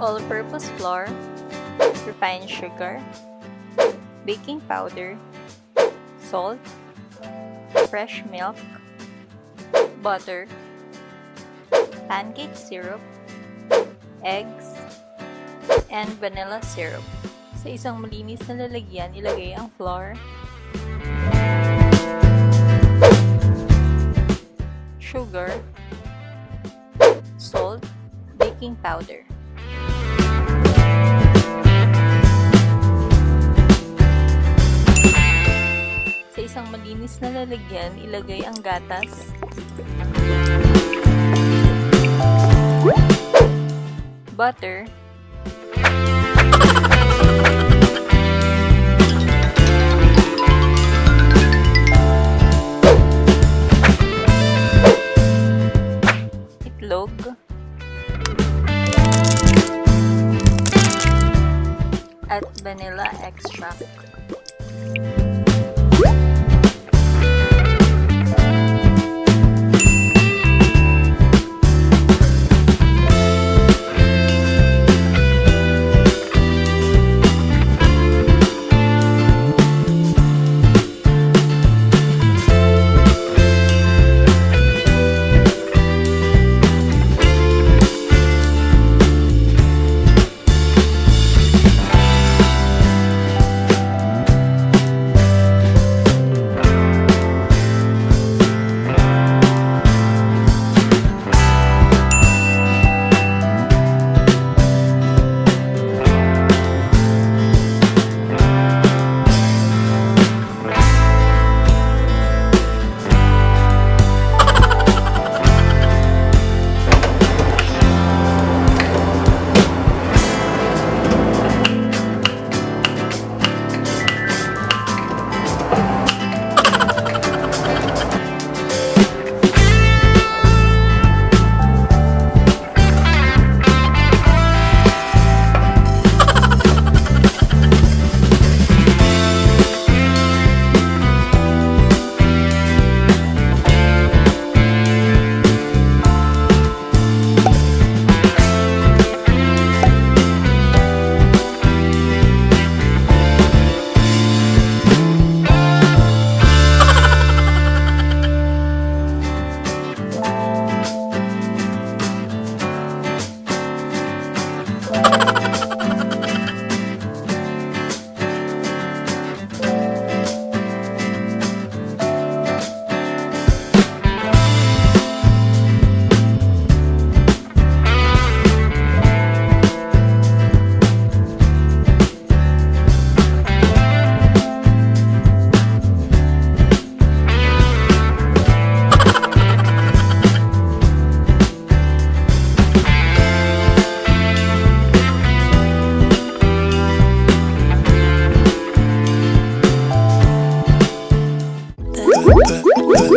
All-purpose flour, refined sugar, baking powder, salt, fresh milk, butter, pancake syrup, eggs, and vanilla syrup. Sa isang malinis na lalagyan, ilagay ang flour, sugar, salt, baking powder. Sa isang malinis na lalagyan, ilagay ang gatas, butter, itlog, at vanilla extract.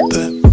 But